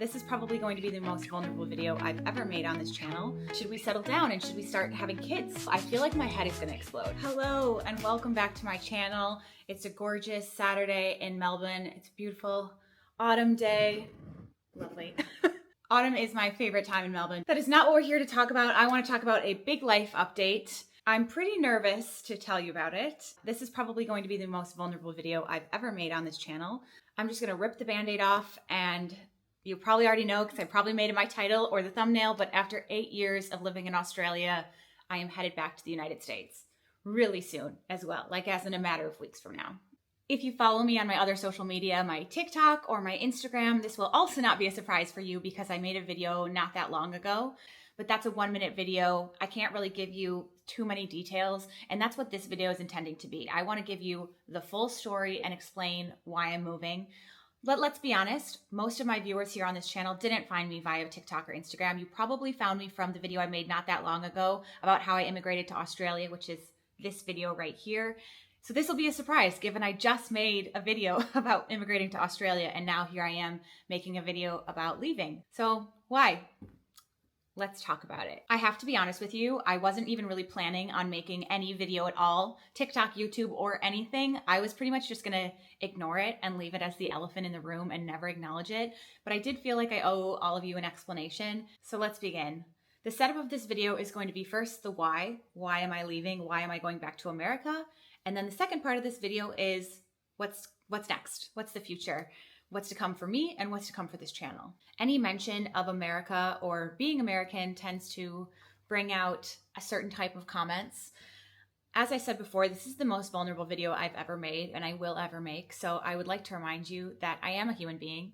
This is probably going to be the most vulnerable video I've ever made on this channel. Should we settle down and should we start having kids? I feel like my head is gonna explode. Hello and welcome back to my channel. It's a gorgeous Saturday in Melbourne. It's a beautiful autumn day. Lovely. Autumn is my favorite time in Melbourne. That is not what we're here to talk about. I want to talk about a big life update. I'm pretty nervous to tell you about it. This is probably going to be the most vulnerable video I've ever made on this channel. I'm just gonna rip the band-aid off, and you probably already know because I probably made it my title or the thumbnail, but after 8 years of living in Australia, I am headed back to the United States really soon as well, like as in a matter of weeks from now. If you follow me on my other social media, my TikTok or my Instagram, this will also not be a surprise for you because I made a video not that long ago, but that's a 1-minute video. I can't really give you too many details, and that's what this video is intending to be. I want to give you the full story and explain why I'm moving. But let's be honest, most of my viewers here on this channel didn't find me via TikTok or Instagram. You probably found me from the video I made not that long ago about how I immigrated to Australia, which is this video right here. So this will be a surprise given I just made a video about immigrating to Australia, and now here I am making a video about leaving. So why? Let's talk about it. I have to be honest with you, I wasn't even really planning on making any video at all, TikTok, YouTube, or anything. I was pretty much just gonna ignore it and leave it as the elephant in the room and never acknowledge it. But I did feel like I owe all of you an explanation. So let's begin. The setup of this video is going to be first the why. Why am I leaving? Why am I going back to America? And then the second part of this video is what's next? What's the future? What's to come for me and what's to come for this channel. Any mention of America or being American tends to bring out a certain type of comments. As I said before, this is the most vulnerable video I've ever made and I will ever make. So I would like to remind you that I am a human being.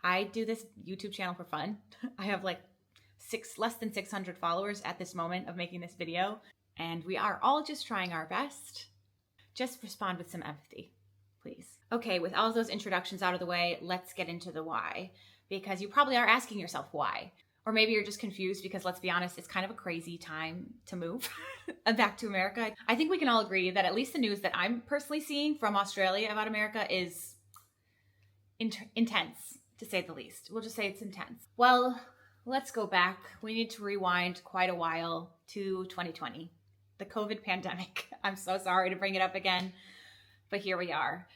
I do this YouTube channel for fun. I have like less than 600 followers at this moment of making this video. And we are all just trying our best. Just respond with some empathy, please. Okay, with all of those introductions out of the way, let's get into the why. Because you probably are asking yourself why. Or maybe you're just confused because, let's be honest, it's kind of a crazy time to move back to America. I think we can all agree that at least the news that I'm personally seeing from Australia about America is intense, to say the least. We'll just say it's intense. Well, let's go back. We need to rewind quite a while to 2020, the COVID pandemic. I'm so sorry to bring it up again, but here we are.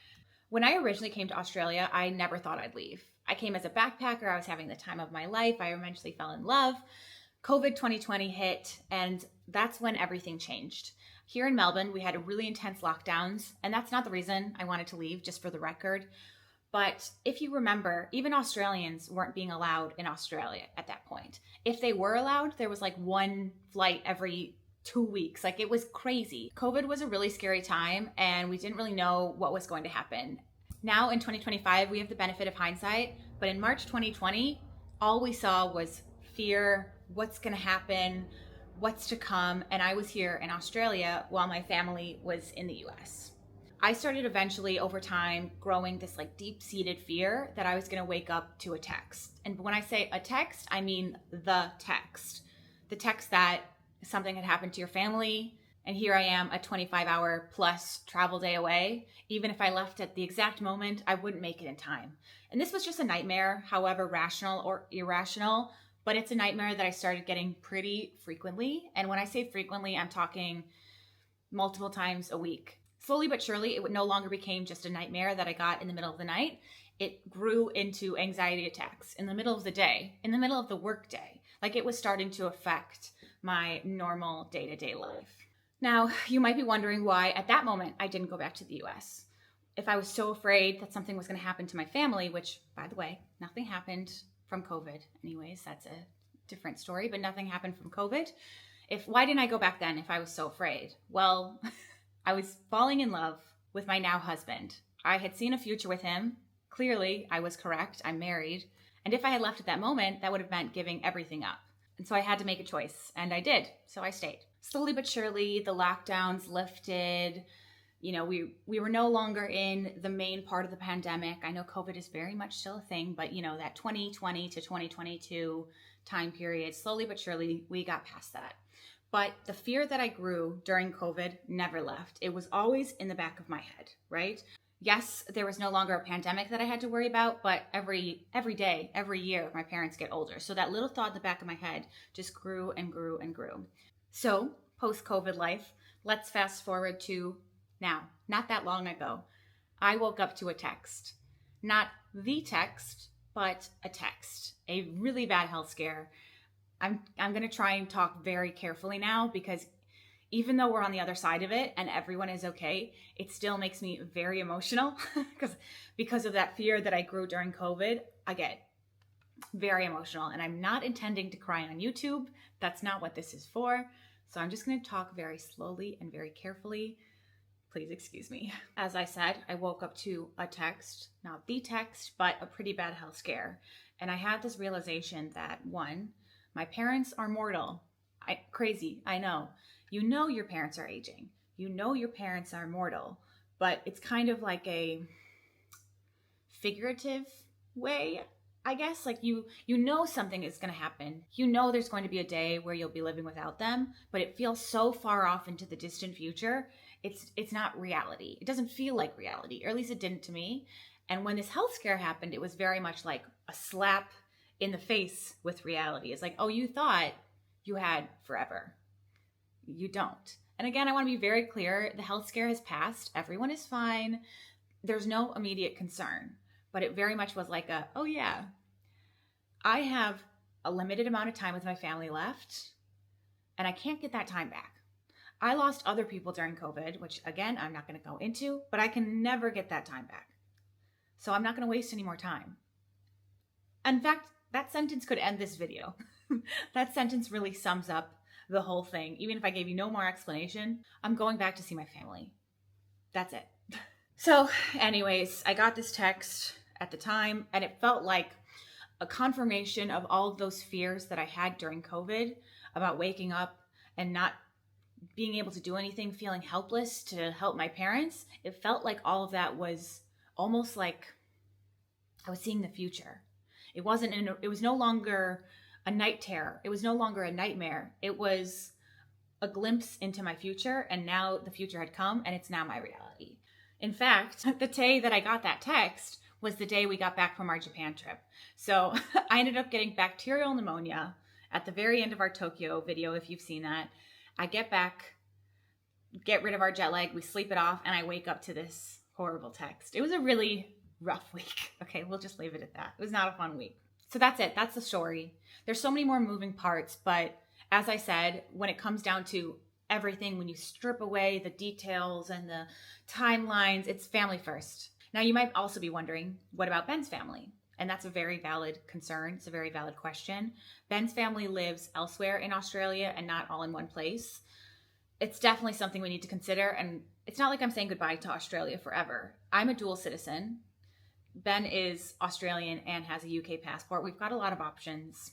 When I originally came to Australia, I never thought I'd leave. I came as a backpacker. I was having the time of my life. I eventually fell in love. COVID 2020 hit, and that's when everything changed. Here in Melbourne, we had really intense lockdowns, and that's not the reason I wanted to leave, just for the record. But if you remember, even Australians weren't being allowed in Australia at that point. If they were allowed, there was like one flight every 2 weeks. Like, it was crazy. COVID was a really scary time and we didn't really know what was going to happen. Now in 2025, we have the benefit of hindsight, but in March 2020, all we saw was fear, what's going to happen, what's to come. And I was here in Australia while my family was in the US. I started eventually over time growing this like deep-seated fear that I was going to wake up to a text. And when I say a text, I mean the text. The text that something had happened to your family, and here I am, a 25-hour plus travel day away. Even if I left at the exact moment, I wouldn't make it in time. And this was just a nightmare, however rational or irrational, but it's a nightmare that I started getting pretty frequently. And when I say frequently, I'm talking multiple times a week. Slowly but surely, it no longer became just a nightmare that I got in the middle of the night. It grew into anxiety attacks in the middle of the day, in the middle of the work day. Like, it was starting to affect my normal day-to-day life. Now, you might be wondering why at that moment I didn't go back to the US. If I was so afraid that something was going to happen to my family, which, by the way, nothing happened from COVID. Anyways, that's a different story, but nothing happened from COVID. Why didn't I go back then if I was so afraid? Well, I was falling in love with my now husband. I had seen a future with him. Clearly, I was correct. I'm married. And if I had left at that moment, that would have meant giving everything up. And so I had to make a choice, and I did. So I stayed. Slowly but surely, the lockdowns lifted. You know, we were no longer in the main part of the pandemic. I know COVID is very much still a thing, but you know, that 2020 to 2022 time period, slowly but surely, we got past that. But the fear that I grew during COVID never left. It was always in the back of my head, right? Yes, there was no longer a pandemic that I had to worry about, but every day, every year, my parents get older. So that little thought in the back of my head just grew and grew and grew. So post-COVID life, let's fast forward to now, not that long ago. I woke up to a text, not the text, but a text, a really bad health scare. I'm going to try and talk very carefully now because even though we're on the other side of it and everyone is okay, it still makes me very emotional because of that fear that I grew during COVID. I get very emotional, and I'm not intending to cry on YouTube. That's not what this is for. So I'm just going to talk very slowly and very carefully. Please excuse me. As I said, I woke up to a text, not the text, but a pretty bad health scare. And I had this realization that one, my parents are mortal. Crazy, I know. You know your parents are aging. You know your parents are mortal, but it's kind of like a figurative way, I guess. Like you know something is going to happen. You know there's going to be a day where you'll be living without them, but it feels so far off into the distant future. It's not reality. It doesn't feel like reality, or at least it didn't to me. And when this health scare happened, it was very much like a slap in the face with reality. It's like, oh, you thought you had forever. You don't. And again, I want to be very clear. The health scare has passed. Everyone is fine. There's no immediate concern, but it very much was like oh yeah, I have a limited amount of time with my family left and I can't get that time back. I lost other people during COVID, which again, I'm not going to go into, but I can never get that time back. So I'm not going to waste any more time. In fact, that sentence could end this video. That sentence really sums up the whole thing. Even if I gave you no more explanation, I'm going back to see my family. That's it. So anyways, I got this text at the time and it felt like a confirmation of all of those fears that I had during COVID about waking up and not being able to do anything, feeling helpless to help my parents. It felt like all of that was almost like I was seeing the future. It was no longer a night terror. It was no longer a nightmare. It was a glimpse into my future, and now the future had come, and it's now my reality. In fact, the day that I got that text was the day we got back from our Japan trip. So I ended up getting bacterial pneumonia at the very end of our Tokyo video, if you've seen that. I get back, get rid of our jet lag, we sleep it off, and I wake up to this horrible text. It was a really rough week. Okay, we'll just leave it at that. It was not a fun week. So that's it. That's the story. There's so many more moving parts, but as I said, when it comes down to everything, when you strip away the details and the timelines, it's family first. Now, you might also be wondering, what about Ben's family? And that's a very valid concern. It's a very valid question. Ben's family lives elsewhere in Australia and not all in one place. It's definitely something we need to consider. And it's not like I'm saying goodbye to Australia forever. I'm a dual citizen. Ben is Australian and has a UK passport. We've got a lot of options.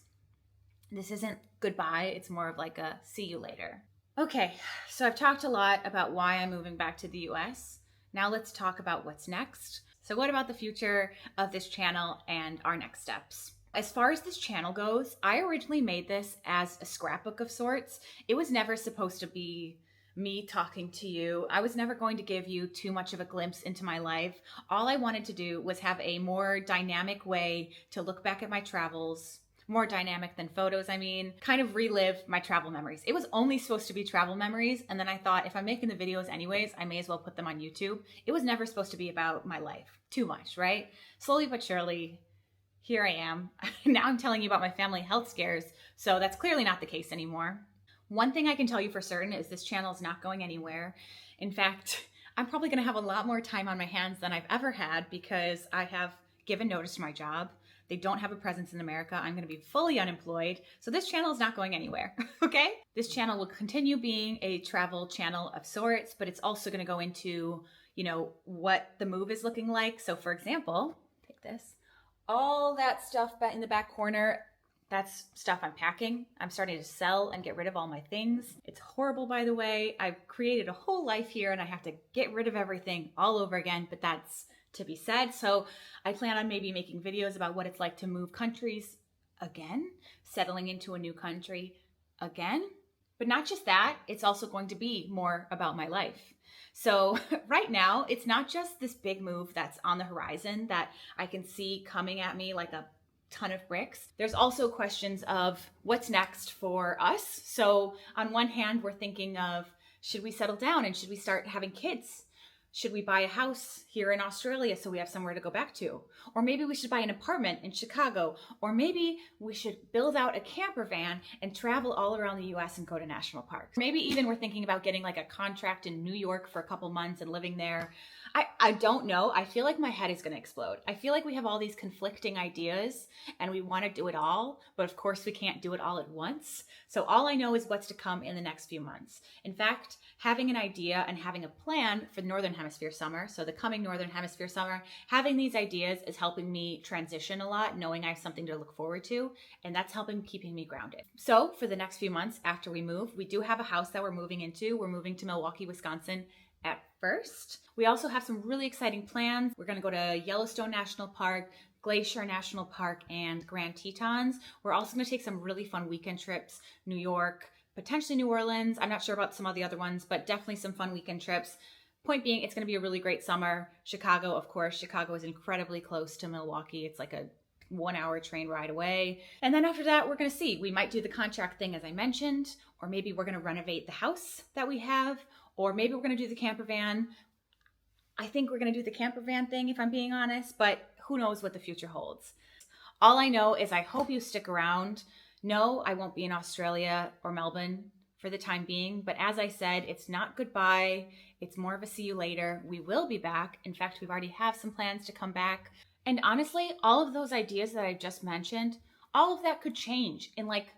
This isn't goodbye. It's more of like a see you later. Okay, so I've talked a lot about why I'm moving back to the US. Now let's talk about what's next. So what about the future of this channel and our next steps? As far as this channel goes, I originally made this as a scrapbook of sorts. It was never supposed to be me talking to you. I was never going to give you too much of a glimpse into my life. All I wanted to do was have a more dynamic way to look back at my travels, more dynamic than photos, I mean, kind of relive my travel memories. It was only supposed to be travel memories, and then I thought if I'm making the videos anyways, I may as well put them on YouTube. It was never supposed to be about my life too much, right? Slowly but surely, here I am. Now I'm telling you about my family health scares, so that's clearly not the case anymore. One thing I can tell you for certain is this channel is not going anywhere. In fact, I'm probably gonna have a lot more time on my hands than I've ever had because I have given notice to my job. They don't have a presence in America. I'm gonna be fully unemployed. So this channel is not going anywhere, okay? This channel will continue being a travel channel of sorts, but it's also gonna go into, you know, what the move is looking like. So for example, take this, all that stuff in the back corner, that's stuff I'm packing. I'm starting to sell and get rid of all my things. It's horrible, by the way. I've created a whole life here and I have to get rid of everything all over again, but that's to be said. So I plan on maybe making videos about what it's like to move countries again, settling into a new country again. But not just that, it's also going to be more about my life. So right now, it's not just this big move that's on the horizon that I can see coming at me like a ton of bricks. There's also questions of what's next for us. So on one hand, we're thinking of, should we settle down and should we start having kids? Should we buy a house here in Australia so we have somewhere to go back to? Or maybe we should buy an apartment in Chicago. Or maybe we should build out a camper van and travel all around the US and go to national parks. Maybe even we're thinking about getting like a contract in New York for a couple months and living there. I don't know. I feel like my head is going to explode. I feel like we have all these conflicting ideas and we want to do it all, but of course we can't do it all at once. So all I know is what's to come in the next few months. In fact, having an idea and having a plan for the Northern Hemisphere summer, so the coming Northern Hemisphere summer, having these ideas is helping me transition a lot, knowing I have something to look forward to, and that's helping keeping me grounded. So for the next few months after we move, we do have a house that we're moving into. We're moving to Milwaukee, Wisconsin at first. We also have some really exciting plans. We're going to go to Yellowstone National Park, Glacier National Park, and Grand Tetons. We're also going to take some really fun weekend trips, New York, potentially New Orleans. I'm not sure about some of the other ones, but definitely some fun weekend trips. Point being, it's going to be a really great summer. Chicago, of course. Chicago is incredibly close to Milwaukee. It's like a 1-hour train ride away. And then after that, we're going to see. We might do the contract thing, as I mentioned, or maybe we're going to renovate the house that we have, or maybe we're going to do the camper van. I think we're going to do the camper van thing, if I'm being honest, but who knows what the future holds. All I know is I hope you stick around. No, I won't be in Australia or Melbourne for the time being, but as I said, it's not goodbye. It's more of a see you later. We will be back. In fact, we've already have some plans to come back. And honestly, all of those ideas that I just mentioned, all of that could change in like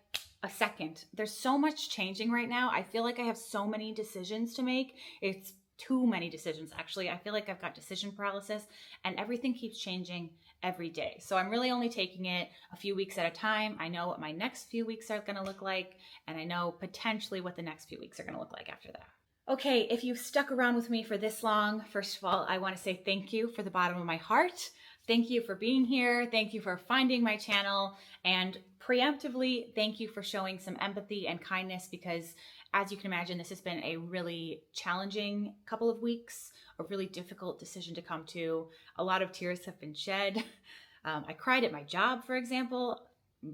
a second. There's so much changing right now. I feel like I have so many decisions to make. It's too many decisions, actually. I feel like I've got decision paralysis and everything keeps changing every day. So I'm really only taking it a few weeks at a time. I know what my next few weeks are going to look like, and I know potentially what the next few weeks are going to look like after that. Okay, if you've stuck around with me for this long, first of all, I want to say thank you from the bottom of my heart. Thank you for being here. Thank you for finding my channel. And preemptively, thank you for showing some empathy and kindness because, as you can imagine, this has been a really challenging couple of weeks, a really difficult decision to come to. A lot of tears have been shed. I cried at my job, for example.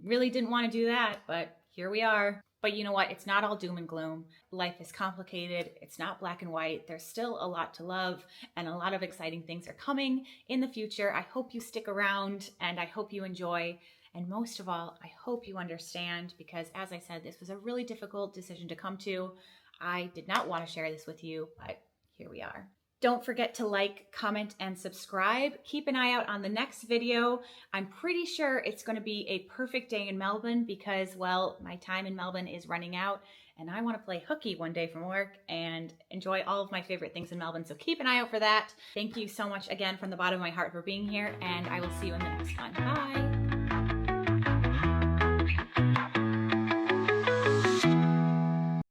Really didn't want to do that, but here we are. But you know what? It's not all doom and gloom. Life is complicated. It's not black and white. There's still a lot to love and a lot of exciting things are coming in the future. I hope you stick around and I hope you enjoy. And most of all, I hope you understand because as I said, this was a really difficult decision to come to. I did not want to share this with you, but here we are. Don't forget to like, comment, and subscribe. Keep an eye out on the next video. I'm pretty sure it's going to be a perfect day in Melbourne because, well, my time in Melbourne is running out and I want to play hooky one day from work and enjoy all of my favorite things in Melbourne. So keep an eye out for that. Thank you so much again from the bottom of my heart for being here and I will see you in the next one. Bye.